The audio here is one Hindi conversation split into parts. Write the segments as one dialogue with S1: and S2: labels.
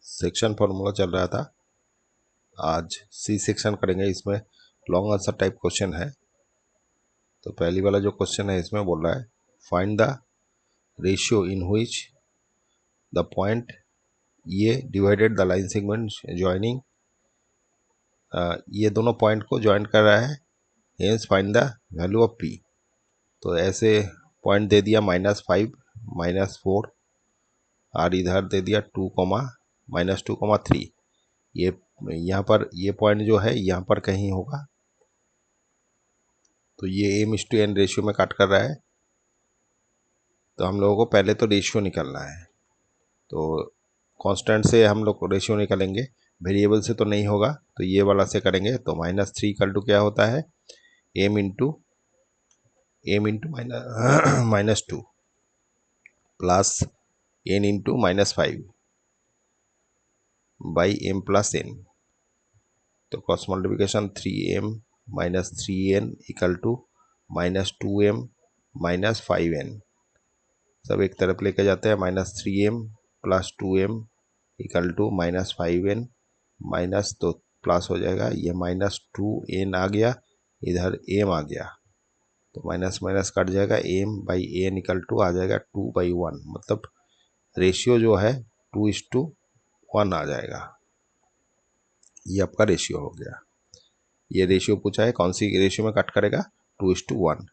S1: सेक्शन फॉर्मूला चल रहा था। आज सी सेक्शन करेंगे, इसमें लॉन्ग आंसर टाइप क्वेश्चन है। तो पहली वाला जो क्वेश्चन है इसमें बोल रहा है find the ratio in which the point ये divided the line segment joining, ये दोनों पॉइंट को ज्वाइन कर रहा है। Hence find the value of p. तो ऐसे पॉइंट दे दिया -5 -4 और इधर दे दिया 2, -2, 3। ये यहाँ पर ये पॉइंट जो है यहाँ पर कहीं होगा। तो ये m/n रेशियो में काट कर रहा है। तो हम लोगों को पहले तो रेशियो निकालना है। तो कांस्टेंट से हम लोग रेशियो निकालेंगे, वेरिएबल से तो नहीं होगा। तो ये वाला से करेंगे। तो -3 = क्या होता है, m into -2 plus n into -5 by m plus n। तो cross multiplication 3m - 3n = -2m - 5n। सब एक तरफ लेके जाते हैं। -3m + 2m = -5n माइनस, तो प्लस हो जाएगा। ये -2n आ गया, इधर m आ गया। तो माइनस माइनस कट जाएगा। m/n = आ जाएगा 2/1। मतलब रेशियो जो है 2:1 आ जाएगा। ये आपका रेशियो हो गया। ये रेशियो पूछा है, कौन सी रेशियो में कट करेगा, 2:1।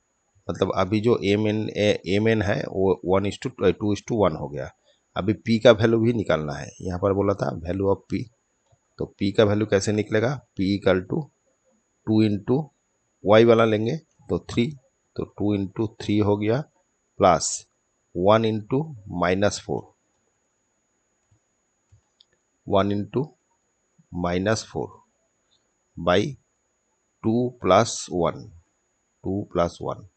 S1: मतलब अभी जो mn है वो 2:1 हो गया। अभी p का वैल्यू भी निकालना है। यहाँ पर बोला था वैल्यू ऑफ p। तो p का वैल्यू कैसे निकलेगा, p = 2 इंटू y वाला लेंगे तो 3। तो 2 इंटू 3 हो गया प्लस 1 इंटू -4, 1 इंटू -4 बाई 2 + 1, 2 + 1।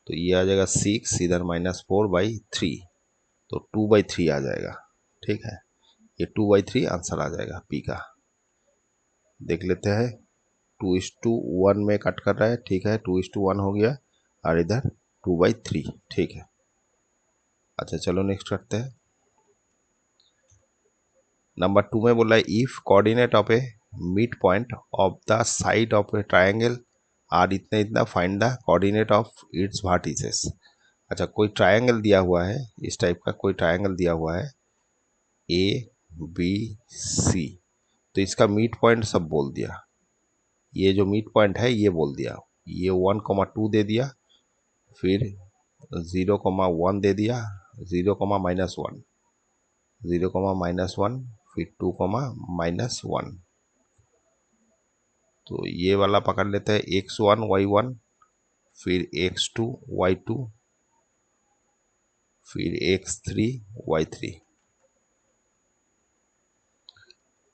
S1: तो ये आ जाएगा 6, इधर -4/3। तो 2/3 आ जाएगा। ठीक है, ये 2/3 आंसर आ जाएगा पी का। देख लेते हैं। 2:1 में कट कर रहा है। ठीक है, 2:1 हो गया और इधर 2/3। ठीक है। अच्छा चलो नेक्स्ट करते हैं। नंबर 2 में बोला है if coordinate of A mid point of the side of a triangle और इतना इतना find the coordinate of its vertices. अच्छा, कोई ट्राइंगल दिया हुआ है, इस टाइप का कोई ट्राइंगल दिया हुआ है ABC। तो इसका मिड पॉइंट सब बोल दिया। ये जो मिड पॉइंट है ये बोल दिया। ये 1,2 दे दिया, फिर 0,1 दे दिया, 0,-1, 0,-1, फिर 2,-1। तो ये वाला पकड़ लेते हैं, x1 y1, फिर x2 y2, फिर x3 y3।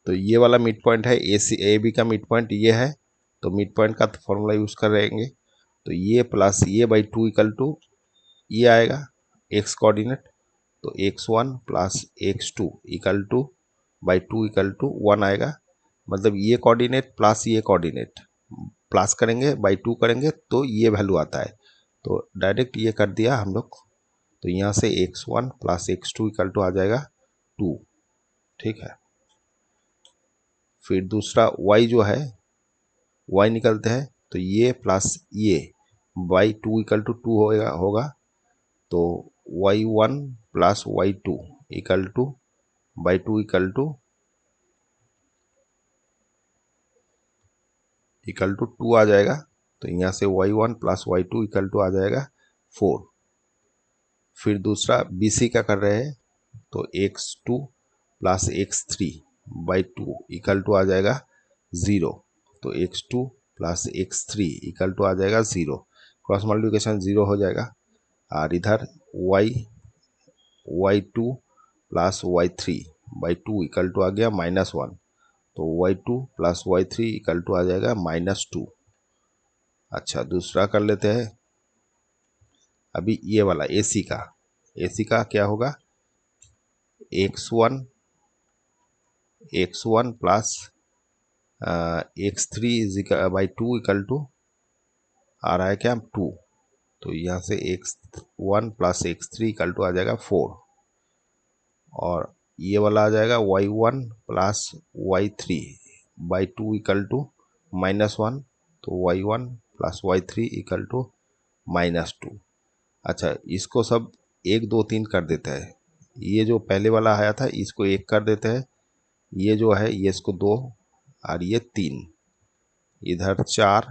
S1: तो ये वाला मिड पॉइंट है ए बी का मिड पॉइंट ये है। तो मिड पॉइंट का फॉर्मूला यूज कर रहेंगे। तो ये प्लस ये बाई 2 = ये आएगा x कोऑर्डिनेट। तो x1 प्लस x2 = बाई 2 = 1 आएगा। मतलब ये कोऑर्डिनेट प्लस ये कोऑर्डिनेट प्लस करेंगे बाई 2 करेंगे तो ये वैल्यू आता है। तो डायरेक्ट ये कर दिया हम लोग। तो यहाँ से x1 प्लस x2 = आ जाएगा 2। ठीक है, फिर दूसरा y जो है y निकलते हैं। तो ये प्लस ये बाई 2 = 2 होगा। तो y1 प्लस y2 = बाई 2 = 2 आ जाएगा। तो यहाँ से y1 प्लस y2 = आ जाएगा 4। फिर दूसरा BC का कर रहे हैं। तो x2 प्लस x3 बाई 2 = आ जाएगा 0। तो x2 प्लस x3 = आ जाएगा 0। क्रॉस मल्टीप्लिकेशन 0 हो जाएगा। और इधर y2 प्लस y3 बाई 2 = आ गया -1। तो y2 प्लस y3 = आ जाएगा -2। अच्छा, दूसरा कर लेते हैं। अभी ये वाला AC का क्या होगा, x1 प्लस x3 बाई 2 = आ रहा है क्या 2। तो यहाँ से x1 प्लस x3 = आ जाएगा 4। और ये वाला आ जाएगा y1 plus y3 by 2 equal to -1, तो y1 plus y3 equal to -2। अच्छा, इसको सब 1 2 3 कर देते हैं। ये जो पहले वाला आया था इसको 1 कर देते हैं, ये जो है ये इसको 2 और ये 3, इधर 4,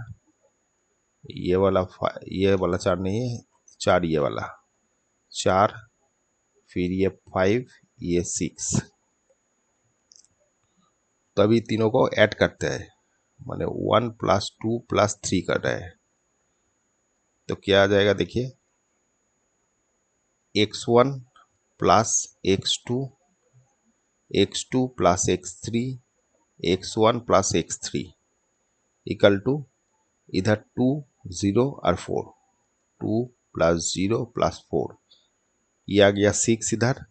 S1: ये वाला 4 नहीं है, 4 ये वाला 4, फिर ये 5, ये 6। तभी तीनों को ऐड करते हैं, माने 1 प्लस 2 प्लस 3 कर रहे हैं। तो क्या आ जाएगा देखिए, x1 plus x2, x2 plus x3, x1 plus x3 equal to इधर 2 0 और 4, 2 प्लस 0 प्लस 4, ये आ गया 6 इधर।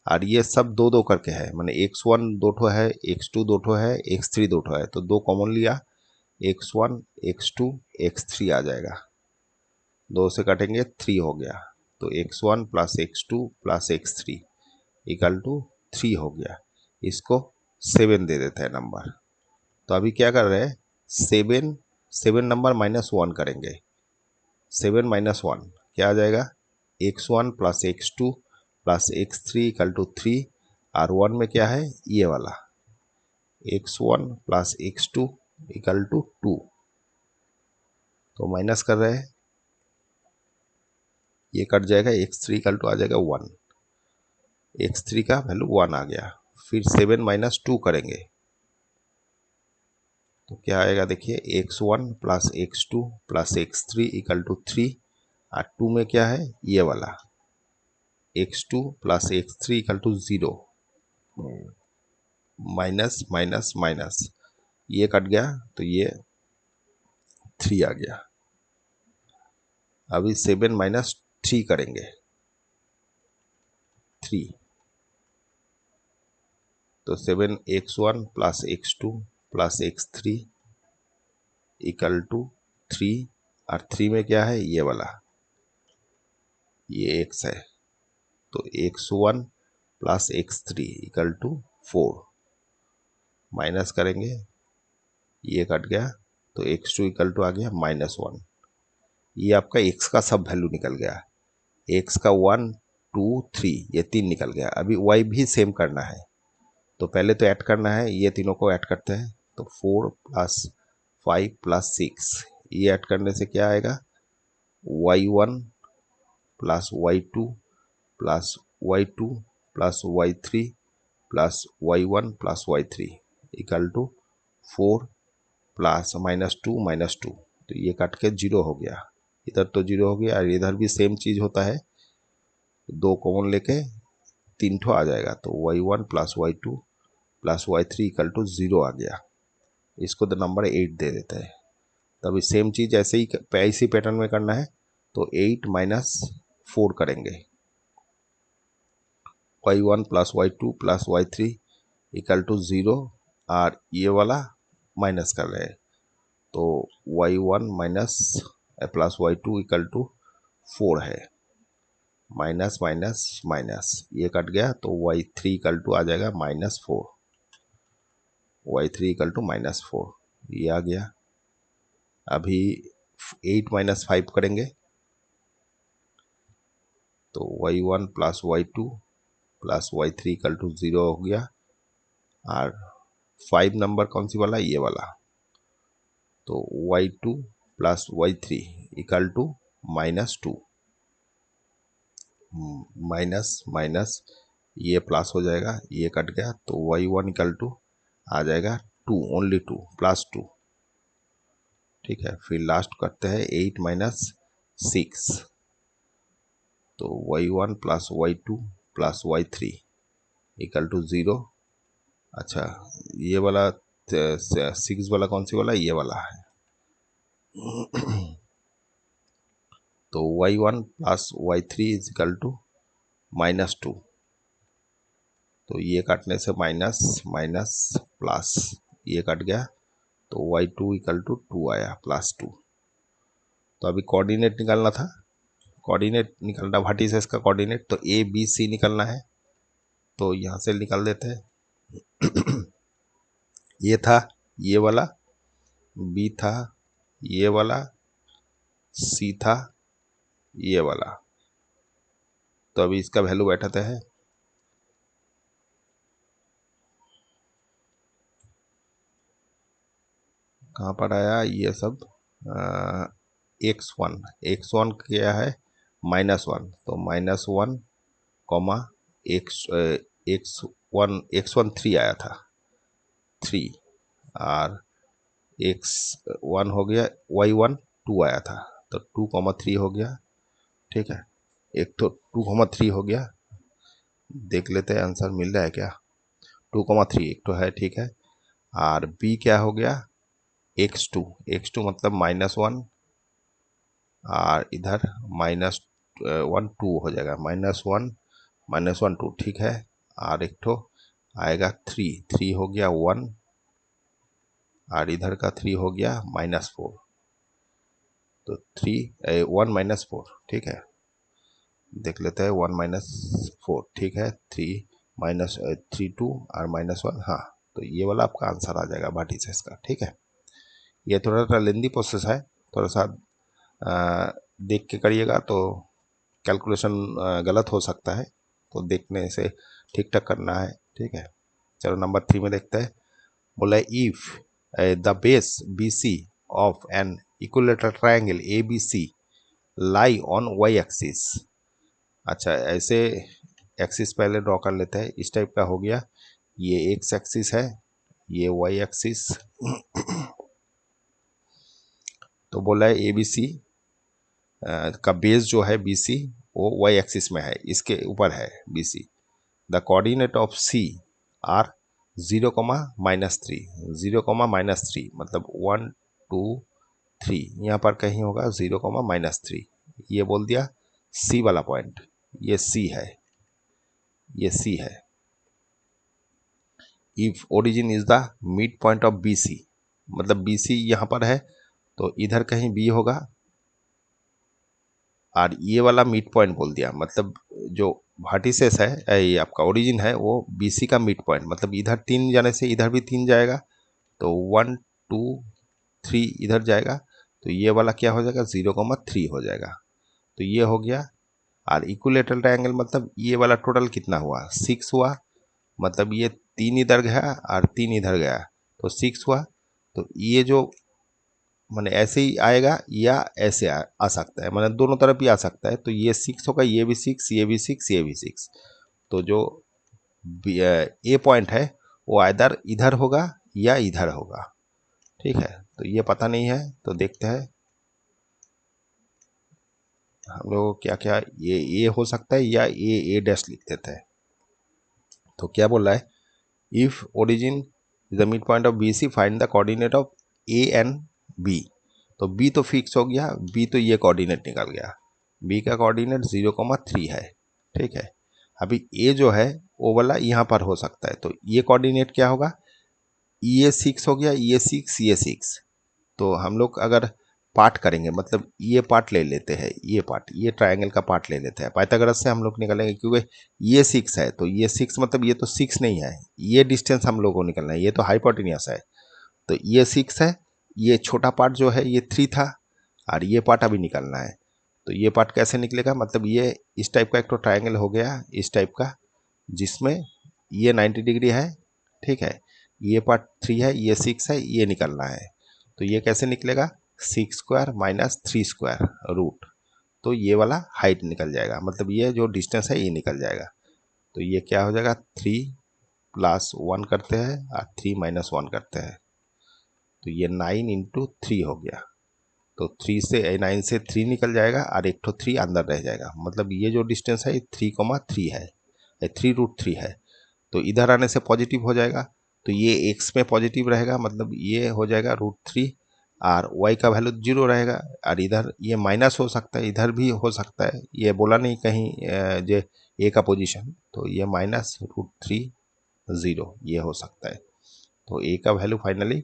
S1: और ये सब 2 2 करके है, माने x1 दो ठो है, x2 दो ठो है, x3 दो ठो है, तो 2 कॉमन लिया, x1 x2 x3 आ जाएगा, 2 से कटेंगे 3 हो गया, तो x1 plus x2 plus x3 equal to 3 हो गया। इसको 7 दे देते हैं नंबर। तो अभी क्या कर रहे हैं, 7 नंबर -1 करेंगे, 7 -1 क्या आ जाएगा, x1 plus x2 plus x3 equal to 3, और 1 में क्या है ये वाला x1 plus x2 equal to 2, तो माइनस कर रहे हैं, ये कट जाएगा, x3 इक्वल टू आ जाएगा 1, x3 का वैल्यू 1 आ गया। फिर 7 -2 करेंगे, तो क्या आएगा देखिए, x1 plus x2 plus x3 equal to 3, और 2 में क्या है ये वाला x2 plus x3 equal to 0, minus minus minus, ये कट गया तो ये 3 आ गया। अभी 7 -3 करेंगे, 3, तो 7 x1 plus x2 plus x3 equal to 3, और 3 में क्या है ये वाला, ये x है, तो x1 plus x3 equal to 4, minus करेंगे, ये कट गया, तो x2 इक्वल टू आ गया -1। ये आपका x का सब वैल्यू निकल गया, x का 1 2 3 ये 3 निकल गया। अभी y भी सेम करना है, तो पहले तो ऐड करना है, ये तीनों को ऐड करते हैं, तो 4 प्लस 5 प्लस 6, ये ऐड करने से क्या आएगा, y1 plus y2 plus y2 plus y3 plus y1 plus y3 equal to 4 plus -2, तो ये कट के 0 हो गया, इधर तो 0 हो गया, और इधर भी सेम चीज होता है, 2 कॉमन लेके 3 ठो आ जाएगा, तो y1 plus y2 plus y3 equal to 0 आ गया। इसको तो नंबर 8 दे देते हैं। तभी सेम चीज ऐसे ही पैटर्न में करना है, तो 8 -4 करेंगे, y1 plus y2 plus y3 equal to 0, और ये वाला माइनस कर रहे हैं, तो y1 minus plus y2 equal to 4 है, माइनस माइनस माइनस, ये कट गया, तो y3 इक्वल टू आ जाएगा -4, y3 इक्वल टू -4, ये आ गया। अभी 8 -5 करेंगे, तो y1 plus y2 plus y3 equal to 0 हो गया, और 5 नंबर कौन सी वाला, ये वाला, तो y2 plus y3 equal to -2, minus minus ये प्लस हो जाएगा, ये कट गया, तो y1 इक्वल टू आ जाएगा 2, ओनली 2 प्लस 2, ठीक है। फिर लास्ट करते हैं 8 -6, तो y1 plus y2 plus y3 equal to 0। अच्छा, ये वाला 6 वाला कौन सी वाला, ये वाला है, तो y1 plus y3 is equal to -2, तो ये काटने से माइनस माइनस प्लस, ये कट गया, तो y2 इक्वल टू 2 आया, +2। तो अभी कोऑर्डिनेट निकालना था, कोऑर्डिनेट निकालना, व्हाट इज इसका कोऑर्डिनेट, तो ए बी सी निकालना है, तो यहाँ से निकाल देते हैं। ये था ये वाला, बी था ये वाला, सी था ये वाला। तो अभी इसका वैल्यू बैठाते हैं। कहाँ पर आया ये सब? x1 क्या है? -1, तो -1 कॉमा x1 3 आया था 3, और x1 हो गया, y1 2 आया था, तो 2,3 हो गया। ठीक है, एक तो 2,3 हो गया। देख लेते हैं आंसर मिल रहा है क्या। 2,3 एक तो है, ठीक है। और b क्या हो गया? x2 मतलब -1, और इधर -1 2 हो जाएगा, -1 2, ठीक है। और एक तो आएगा 3 हो गया 1, और इधर का 3 हो गया -4, तो 1 -4, ठीक है। देख लेते हैं 1 -4, ठीक है। 3 2 और -1, हाँ। तो ये वाला आपका आंसर आ जाएगा वर्टिसेस का, ठीक है। ये थोड़ा सा लेंदी प्रोसेस है, थोड़ा सा देख के करिएगा तो कैलकुलेशन गलत हो सकता है, तो देखने से ठीक ठाक करना है, ठीक है। चलो नंबर 3 में देखते हैं। बोला if the base B C of an equilateral triangle A B C lie on Y axis. अच्छा, ऐसे एक्सिस पहले ड्रॉ कर लेते हैं। इस टाइप का हो गया, ये एक्स एक्सिस है, ये वाई एक्सिस। तो बोला है ए बी सी का बेस जो है बी सी वो वाई एक्सिस में है, इसके ऊपर है B C. The coordinate of C are 0,-3, 0,-3 मतलब 1 2 3, यहाँ पर कहीं होगा 0,-3। ये बोल दिया सी वाला पॉइंट, ये सी है, ये सी है। If origin is the mid point of B C, मतलब बी सी यहाँ पर है, तो इधर कहीं बी होगा, और ये वाला मिड पॉइंट बोल दिया, मतलब जो वर्टिसेस है, ये आपका ओरिजिन है, वो बीसी का मिड पॉइंट, मतलब इधर 3 जाने से इधर भी 3 जाएगा, तो 1 2 3 इधर जाएगा, तो ये वाला क्या हो जाएगा? 0,3 हो जाएगा। तो ये हो गया। और इक्विलेटरल ट्रायंगल मतलब ये वाला टोटल कितना हुआ? 6 हुआ, मतलब ये 3 इधर गया और 3 इधर गया, तो 6 हुआ। तो ये जो मैंने ऐसे ही आएगा या ऐसे आ सकता है, मैंने दोनों तरफ ही आ सकता है। तो ये 6 होगा, ये भी 6, ये भी 6, ये भी 6। तो जो ए पॉइंट है वो इधर इधर होगा या इधर होगा, ठीक है। तो ये पता नहीं है, तो देखते हैं हम लोग क्या क्या, ये हो सकता है या ए डैश लिख देते हैं। तो क्या बोल रहा है? If origin is the mid point of B C, find the coordinate of A and B. तो बी तो फिक्स हो गया, बी तो ये कोऑर्डिनेट निकल गया, बी का कोऑर्डिनेट 0,3 है, ठीक है। अभी ए जो है वो वाला यहाँ पर हो सकता है, तो ये कोऑर्डिनेट क्या होगा? ये 6 हो गया, ये 6, ये 6। तो हम लोग अगर पार्ट करेंगे, मतलब ये पार्ट ले लेते हैं, ये पार्ट, ये ट्रायंगल का पार्ट ले लेते हैं, पाइथागोरस से हम लोग निकालेंगे, क्योंकि ये 6 है, तो ये 6 मतलब ये तो 6 नहीं है, ये डिस्टेंस हम लोग को निकलना है, ये तो हाइपोटेन्यूस है। तो ये 6 है, ये छोटा पार्ट जो है ये 3 था, और ये पार्ट अभी निकलना है। तो ये पार्ट कैसे निकलेगा? मतलब ये इस टाइप का एक तो ट्रायंगल हो गया, इस टाइप का, जिसमें ये 90 डिग्री है, ठीक है। ये पार्ट 3 है, ये 6 है, ये निकलना है। तो ये कैसे निकलेगा? 6² - 3² रूट। तो ये वाला हाइट निकल जाएगा, मतलब ये जो डिस्टेंस है ये निकल जाएगा। तो ये क्या हो जाएगा? 3 + 1 करते हैं और 3 - 1 करते हैं, तो ये 9 × 3 हो गया। तो 9 से 3 निकल जाएगा और एक तो 3 अंदर रह जाएगा, मतलब ये जो डिस्टेंस है 3,3 है, 3√3 है। तो इधर आने से पॉजिटिव हो जाएगा, तो ये एक्स में पॉजिटिव रहेगा, मतलब ये हो जाएगा √3, और वाई का वैल्यू 0 रहेगा। और इधर ये माइनस हो सकता है, इधर भी हो सकता है, ये बोला नहीं कहीं जो ए का पोजीशन, तो ये -√3 0 ये हो सकता है। तो ए का वैल्यू फाइनली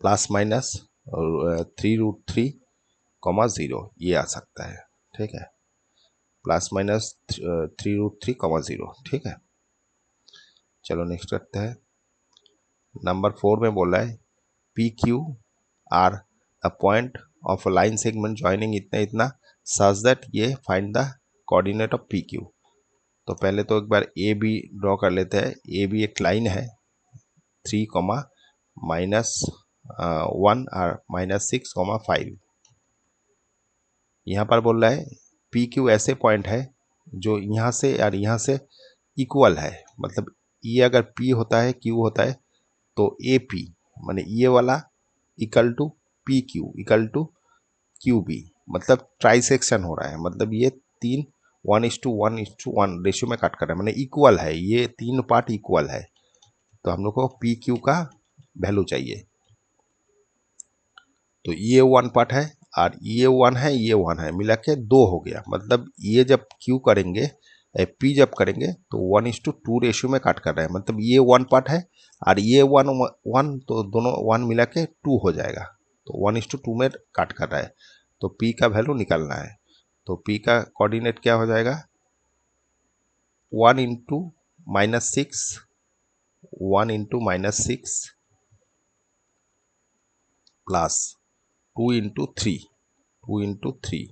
S1: ±3√3, 0 ये आ सकता है, ठीक है। Plus minus 3√3, 0। ठीक है, चलो नेक्स्ट करते हैं। नंबर 4 में बोल रहा है P Q are a point of a line segment joining इतना इतना सच दैट ये find the coordinate of P Q. तो पहले तो एक बार ए बी ड्रॉ कर लेते हैं। ए बी एक लाइन है 3, -1 और -6, 5। यहाँ पर बोल रहा है पी क्यू ऐसे पॉइंट है जो यहाँ से और यहाँ से इक्वल है। मतलब ये अगर पी होता है क्यू होता है तो ए पी माने ये वाला equal to P Q equal to Q B, मतलब ट्राइसेक्शन हो रहा है। मतलब ये तीन 1:1:1 रेशियो में काट कर रहा है, माने इक्वल है, ये तीन पार्ट इक्वल है। तो हम लोग को पी क्यू का वैल्यू चाहिए। तो ये 1 पार्ट है और ये 1 है, ये 1 है, मिला के 2 हो गया। मतलब ये जब क्यू करेंगे पी जब करेंगे तो 1:2 रेशियो में काट कर रहा है। मतलब ये 1 पार्ट है और ये 1 तो दोनों 1 मिला के 2 हो जाएगा। तो 1:2 में काट कर रहा है। तो पी का वैल्यू निकालना है। तो पी का कोऑर्डिनेट क्या हो जाएगा 1 × -6 1 × -6 प्लस 2 × 3 2 × 3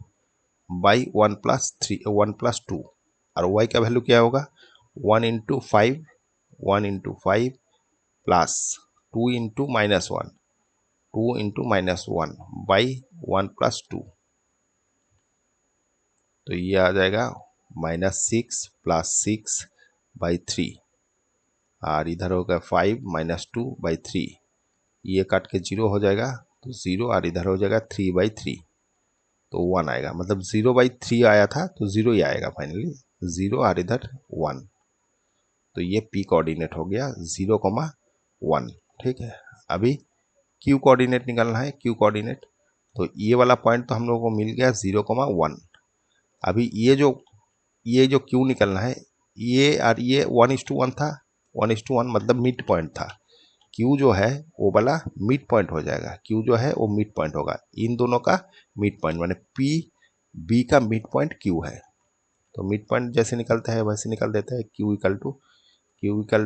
S1: बाई 1 + 2 और y का वैल्यू क्या होगा 1 × 5 1 × 5 प्लस 2 × -1 2 × -1 बाई 1 + 2। तो ये आ जाएगा -6 + 6/3 और इधर होगा 5 - 2/3। ये काट के 0 हो जाएगा तो 0 और इधर हो जाएगा 3/3 तो 1 आएगा। मतलब 0/3 आया था तो 0 ही आएगा फाइनली, 0 और इधर 1। तो ये पी कोऑर्डिनेट हो गया 0,1। ठीक है, अभी क्यू कोऑर्डिनेट निकालना है। क्यू कोऑर्डिनेट तो ये वाला पॉइंट तो हम लोगों को मिल गया 0,1। अभी ये जो क्यू निकलना है, ये और ये 1:1 था। 1:1 मतलब मिड पॉइंट था। क्यू जो है वो वाला मिड पॉइंट हो जाएगा। क्यू जो है वो मिड पॉइंट होगा, इन दोनों का मिड पॉइंट, माने पी बी का मिड पॉइंट क्यू है। तो मिड पॉइंट जैसे निकलता है वैसे निकल देते हैं। क्यू इक्वल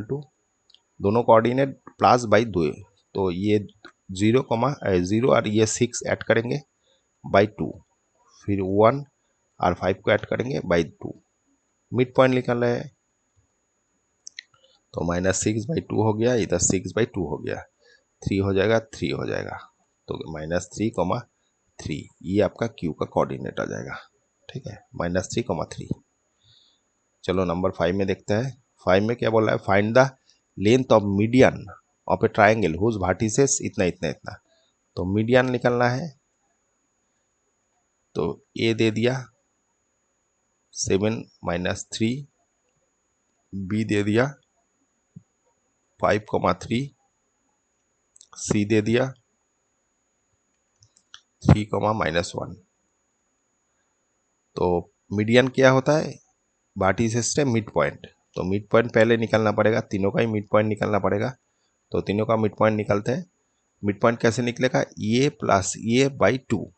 S1: टू दोनों कोऑर्डिनेट +/2। तो ये 0 और ये 6 ऐड करेंगे /2, फिर 1 और 5 को ऐड करेंगे /2। मिड पॉइंट निकल रहे हैं तो -6/2 हो गया, इधर 6/2 हो गया, 3 हो जाएगा, 3 हो जाएगा। तो -3,3 ये आपका क्यू का कोऑर्डिनेट आ जाएगा। ठीक है, -3,3। चलो नंबर 5 में देखते हैं। 5 में क्या बोल रहा है find the length of median of a triangle whose vertices इतना इतना इतना। तो मीडियन निकलना है। तो ए दे दिया 7 - 3, बी दे दिया 5,3, सी दे दिया 3, -1। तो मीडियन क्या होता है वर्टिसेस से मिड पॉइंट। तो मिड पॉइंट पहले निकलना पड़ेगा, तीनों का ही मिड पॉइंट निकलना पड़ेगा। तो तीनों का मिड पॉइंट निकलते हैं। मिड पॉइंट कैसे निकलेगा ये प्लस ये /2।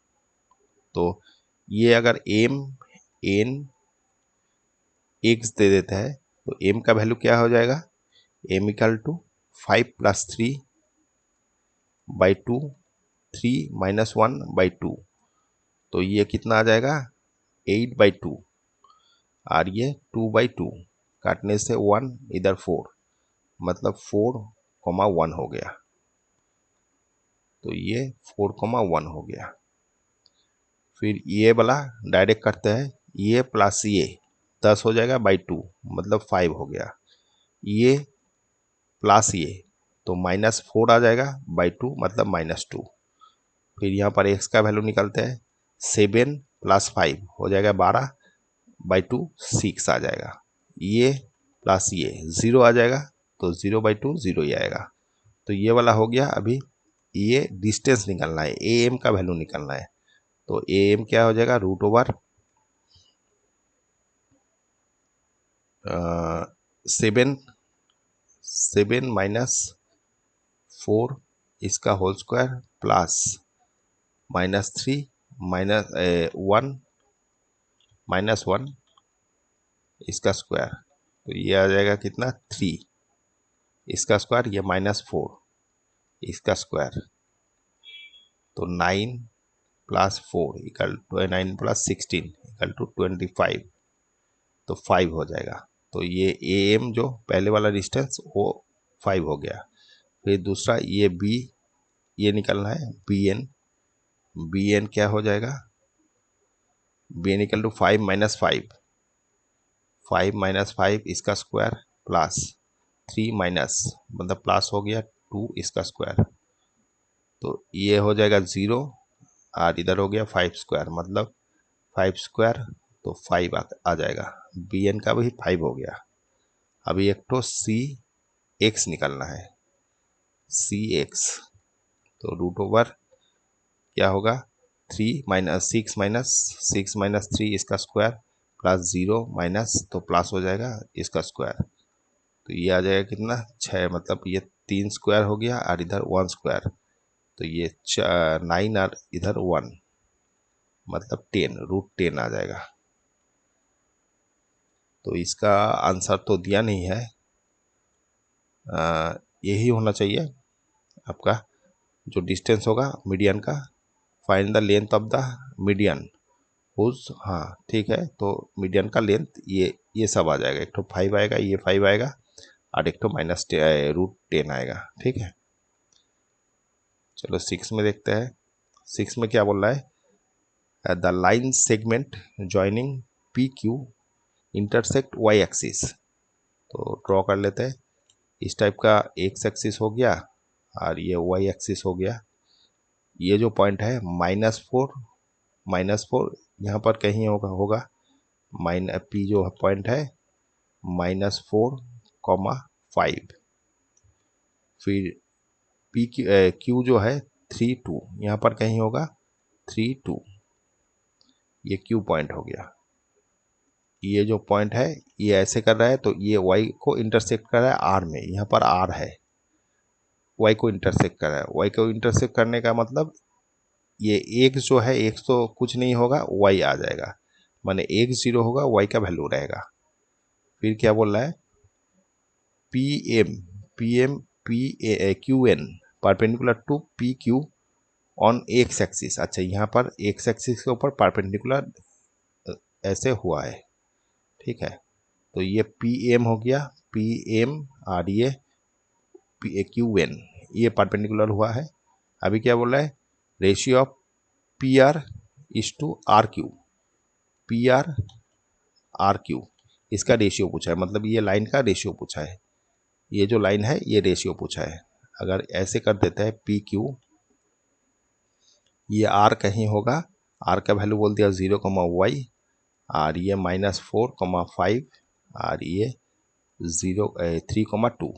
S1: तो ये अगर एम एन एक्स दे देता है तो एम का वैल्यू क्या हो जाएगा एम इक्वल टू 5 + 3/2 3 - 1/2। तो ये कितना आ जाएगा 8/2 और ये 2/2 काटने से 1 इधर 4, मतलब 4,1 हो गया। तो ये 4,1 हो गया। फिर ये वाला डायरेक्ट करते हैं, ये प्लस ये 10 हो जाएगा /2, मतलब 5 हो गया। ये प्लस ये तो -4 आ जाएगा /2, मतलब -2। फिर यहाँ पर x का वैल्यू निकलते हैं 7 + 5 हो जाएगा 12/2, 6 आ जाएगा। ये प्लस ये 0 आ जाएगा तो 0/2 0 ही आएगा। तो ये वाला हो गया। अभी ये डिस्टेंस निकलना है, ए एम का वैल्यू निकलना है। तो ए एम क्या हो जाएगा √7 -4 इसका होल स्क्वायर प्लस -3 -1 -1 इसका स्क्वायर, तो ये आ जाएगा कितना 3, इसका स्क्वायर ये -4, इसका स्क्वायर, तो 9 + 4 इक्वल टू 9 + 16 इक्वल टू 25, तो 5 हो जाएगा। तो ये ए एम जो पहले वाला डिस्टेंस वो 5 हो गया। फिर दूसरा ये बी, ये निकलना है बी एन, बी एन क्या हो जाएगा, बी एन इक्वल टू 5 - 5, 5 - 5 इसका स्क्वायर प्लस 3 माइनस मतलब प्लस हो गया 2 इसका स्क्वायर, तो ये हो जाएगा 0 और इधर हो गया 5 स्क्वायर मतलब 5 स्क्वायर, तो 5 आ जाएगा। बी एन का भी 5 हो गया। अभी एक तो सी एक्स निकलना है, सी एक्स, तो √, क्या होगा 3 - 6 - 3 इसका स्क्वायर प्लस 0 माइनस, तो प्लस हो जाएगा इसका स्क्वायर, तो ये आ जाएगा कितना 6, मतलब ये 3 स्क्वायर हो गया और इधर 1 स्क्वायर, तो ये 9 और इधर 1 मतलब 10, √10 आ जाएगा। तो इसका आंसर तो दिया नहीं है, यही होना चाहिए आपका जो डिस्टेंस होगा मीडियन का। Find the length of the median whose, हाँ ठीक है, तो मीडियन का लेंथ ये सब आ जाएगा। एक तो 5 आएगा, ये 5 आएगा और एक तो -√10 आएगा, ठीक है। चलो 6 में देखते हैं। 6 में क्या बोल रहा है, the line segment joining P Q intersect Y axis, तो ड्रॉ कर लेते हैं। इस टाइप का एक्स एक्सिस हो गया और ये वाई एक्सिस हो गया। ये जो पॉइंट है -4 यहाँ पर कहीं होगा पी जो पॉइंट है -4, 5, फिर पी क्यू जो है 3, 2 यहाँ पर कहीं होगा 3, 2, ये क्यू पॉइंट हो गया। ये जो पॉइंट है ये ऐसे कर रहा है, तो ये वाई को इंटरसेक्ट कर रहा है आर में, यहाँ पर आर है, वाई को इंटरसेक्ट कर रहा है। वाई को इंटरसेक्ट करने का मतलब ये एक्स जो है, एक्स तो कुछ नहीं होगा, वाई आ जाएगा, माने एक्स 0 होगा, वाई का वैल्यू रहेगा। फिर क्या बोल रहा है, P M Q N perpendicular to P Q on X axis. अच्छा, यहाँ पर एक्स एक्सिस के ऊपर परपेंडिकुलर ऐसे हुआ है, ठीक है। तो ये पी एम हो गया, पी एम और ये क्यू एन, ये परपेंडिकुलर हुआ है। अभी क्या बोल रहा है, ratio of P R /RQ, P R Q, इसका रेशियो पूछा है, मतलब ये लाइन का रेशियो पूछा है। ये जो लाइन है ये रेशियो पूछा है। अगर ऐसे कर देते हैं पी क्यू, ये आर कहीं होगा, आर का वैल्यू बोल दिया 0, और ये -4, 5 और ये 3, 2,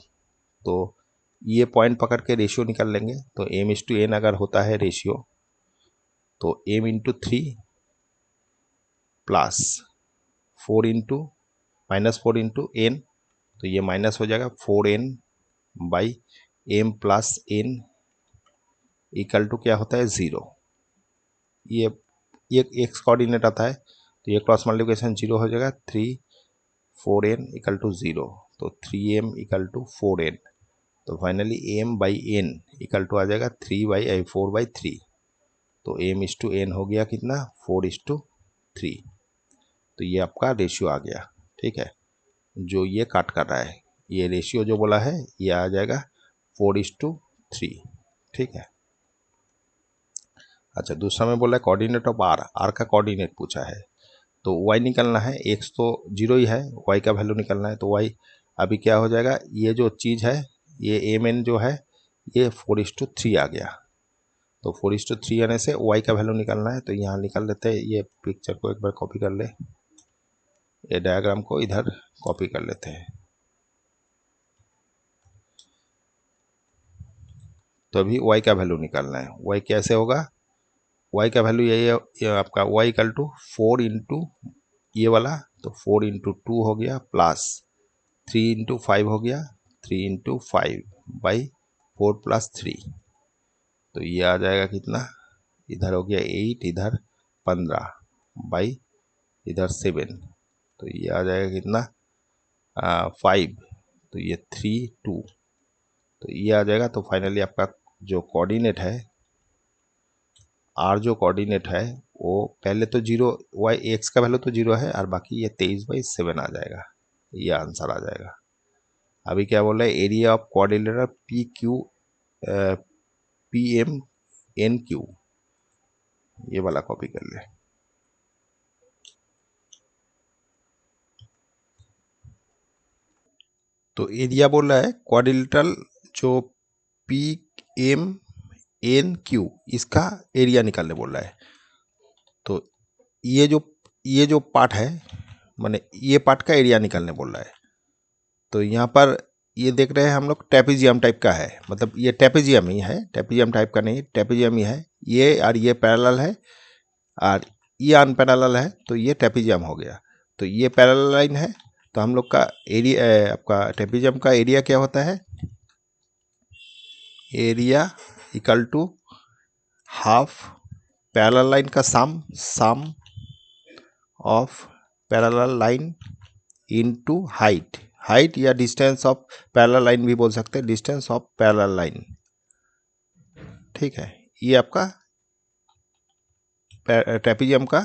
S1: तो ये पॉइंट पकड़ के रेशियो निकाल लेंगे। तो m/n अगर होता है रेशियो, तो m/3 प्लस 4 इंटू n, तो ये माइनस हो जाएगा 4n/m + n इक्वल टू क्या होता है 0। ये एक्स कोऑर्डिनेट आता है, तो ये क्रॉस मल्टीप्लिकेशन 0 हो जाएगा, 3 4n इक्वल टू 0, तो 3m इक्वल टू 4n, तो फाइनली m/n इक्वल टू आ जाएगा 4/3, तो m/n हो गया कितना 4:3, तो ये आपका रेशियो आ गया, ठीक है। जो ये काट कर रहा है, ये रेशियो जो बोला है ये आ जाएगा 4:3, ठीक है। अच्छा, दूसरा में बोला है कोऑर्डिनेट ऑफ आर, आर का कोऑर्डिनेट पूछा है, तो y निकलना है, एक्स तो 0 ही है, y का वैल्यू निकलना है, तो y अभी क्या हो जाएगा, ये जो चीज़ है ये mn जो है ये 4:3 आ गया, तो 4:3 आने से y का वैल्यू निकलना है। तो यहाँ निकाल लेते हैं, ये पिक्चर को एक बार कॉपी कर ले, ये डायग्राम को इधर कॉपी कर लेते हैं। तो अभी y का वैल्यू निकालना है, y कैसे होगा, y का वैल्यू यही है, ये आपका y इक्वल टू 4 इंटू ये वाला, तो 4 इंटू 2 हो गया प्लस 3 इंटू 5 हो गया, 3 इंटू 5/4 + 3, तो ये आ जाएगा कितना, इधर हो गया 8, इधर 15 बाई इधर 7, तो ये आ जाएगा कितना 5, तो ये 3 2, तो ये आ जाएगा। तो फाइनली आपका जो कोऑर्डिनेट है आर, जो कोऑर्डिनेट है वो पहले तो 0, वाई एक्स का वैल्यू तो 0 है और बाकी ये 23/7 आ जाएगा, ये आंसर आ जाएगा। अभी क्या बोल रहा है, area of quadrilateral P Q P M N Q, ये वाला कॉपी कर ले। तो एरिया बोल रहा है क्वाड्रिलेटरल जो पी एम एन क्यू, इसका एरिया निकालने बोल रहा है। तो ये जो पार्ट है, माने ये पार्ट का एरिया निकालने बोल रहा है। तो यहाँ पर ये देख रहे हैं हम लोग ट्रेपेजियम टाइप का है, मतलब ये ट्रेपेजियम ही है, ट्रेपेजियम टाइप का नहीं, ट्रेपेजियम ही है। ये और ये पैरेलल है और ये अनपैरेलल है, तो ये ट्रेपेजियम हो गया। तो ये पैरेलल लाइन है, तो हम लोग का एरिया, आपका ट्रेपेजियम का एरिया क्या होता है, area equal to half parallel line का sum of parallel line into height, height या डिस्टेंस ऑफ पैरेलल लाइन भी बोल सकते हैं, डिस्टेंस ऑफ पैरेलल लाइन। ठीक है, ये आपका ट्रेपेजियम का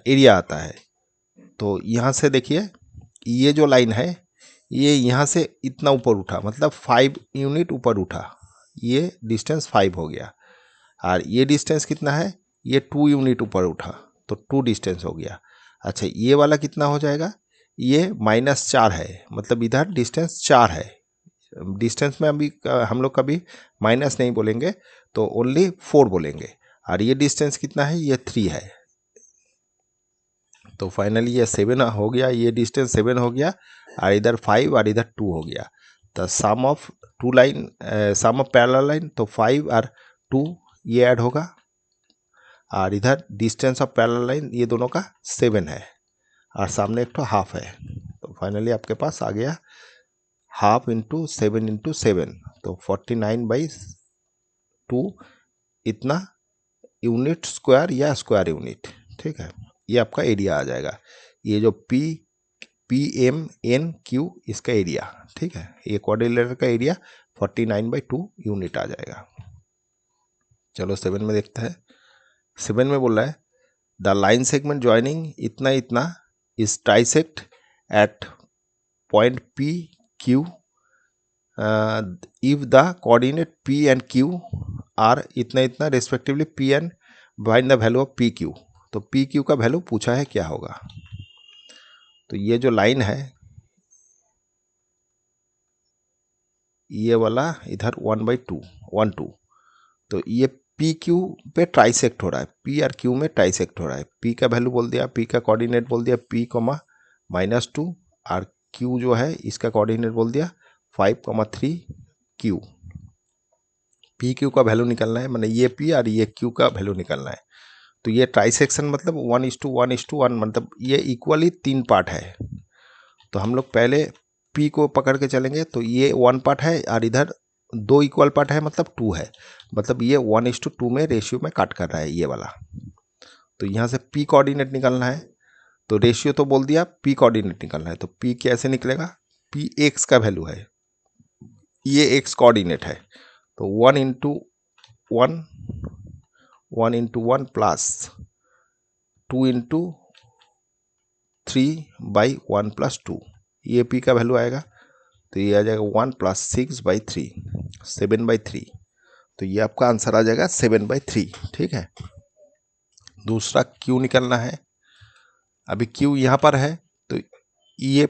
S1: एरिया आता है। तो यहाँ से देखिए, ये जो लाइन है ये यहाँ से इतना ऊपर उठा, मतलब 5 यूनिट ऊपर उठा, ये डिस्टेंस 5 हो गया। और ये डिस्टेंस कितना है, ये 2 यूनिट ऊपर उठा, तो 2 डिस्टेंस हो गया। अच्छा, ये वाला कितना हो जाएगा, ये -4 है, मतलब इधर डिस्टेंस 4 है। डिस्टेंस में अभी हम लोग कभी माइनस नहीं बोलेंगे, तो ओनली 4 बोलेंगे। और ये डिस्टेंस कितना है, ये 3 है। तो फाइनली ये 7 हो गया, ये डिस्टेंस 7 हो गया, और इधर 5 और इधर 2 हो गया। तो sum of two line, sum of parallel line, तो 5 और 2 ये ऐड होगा, और इधर डिस्टेंस ऑफ पैरेलल लाइन ये दोनों का 7 है, और सामने एक तो हाफ है। तो फाइनली आपके पास आ गया हाफ इंटू 7 इंटू 7, तो 49/2 इतना यूनिट स्क्वायर या स्क्वायर यूनिट। ठीक है, ये आपका एरिया आ जाएगा, ये जो PMNQ इसका एरिया। ठीक है, ये क्वाड्रिलेटरल का एरिया 49/2 यूनिट आ जाएगा। चलो 7 में देखते हैं। 7 में बोल रहा है द लाइन सेगमेंट ज्वाइनिंग इतना इतना is trisect at point PQ if the coordinate P and Q are इतना इतना respectively P and find the value of PQ। तो PQ का वैल्यू पूछा है क्या होगा। तो ये जो लाइन है, ये वाला इधर 1/2 1 2, तो ये PQ पे ट्राइसेक्ट हो रहा है, P और Q में ट्राइसेक्ट हो रहा है। P का वैल्यू बोल दिया, P का कोऑर्डिनेट बोल दिया P, -2, और Q जो है इसका कोऑर्डिनेट बोल दिया 5, 3 Q। PQ का वैल्यू निकलना है, मतलब ये P और ये Q का वैल्यू निकलना है। तो ये ट्राइसेक्शन मतलब 1:1:1, मतलब ये इक्वली 3 पार्ट है। तो हम लोग पहले P को पकड़ के चलेंगे, तो ये 1 पार्ट है और इधर 2 इक्वल पार्ट है, मतलब 2 है, मतलब ये 1:2 में रेशियो में काट कर रहा है ये वाला। तो यहाँ से P कोऑर्डिनेट निकालना है, तो रेशियो तो बोल दिया, P कोऑर्डिनेट निकालना है। तो P कैसे निकलेगा, P x का वैल्यू है, ये x कोऑर्डिनेट है, तो 1 × 1 प्लस 2 × 3/1 + 2, ये P का वैल्यू आएगा। तो ये आ जाएगा 1 + 6/3, 7/3। तो ये आपका आंसर आ जाएगा 7/3। ठीक है, दूसरा Q निकलना है। अभी Q यहाँ पर है, तो ये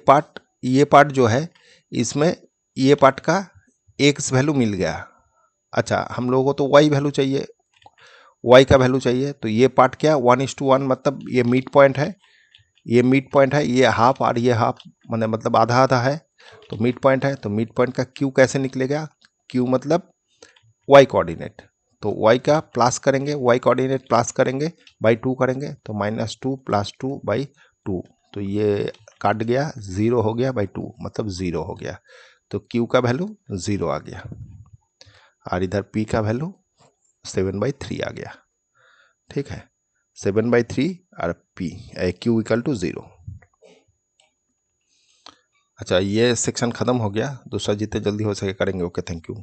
S1: पार्ट जो है, इसमें ये पार्ट का x वैल्यू मिल गया। अच्छा, हम लोगों को तो y वैल्यू चाहिए, y का वैल्यू चाहिए। तो ये पार्ट क्या 1:1, मतलब ये मिड पॉइंट है, ये मिड पॉइंट है, ये हाफ और ये हाफ, मतलब आधा आधा है, तो मिड पॉइंट है। तो मिड पॉइंट का Q कैसे निकलेगा, Q मतलब y कोऑर्डिनेट, तो y का प्लस करेंगे, y कोऑर्डिनेट प्लस करेंगे, /2 करेंगे, तो -2 + 2/2, तो ये काट गया, 0 हो गया, /2 मतलब 0 हो गया। तो Q का वैल्यू 0 आ गया, और इधर P का वैल्यू 7/3 आ गया। ठीक है, 7/3 और Q = 0। अच्छा, ये सेक्शन ख़त्म हो गया, दूसरा जितने जल्दी हो सके करेंगे। Okay, thank you.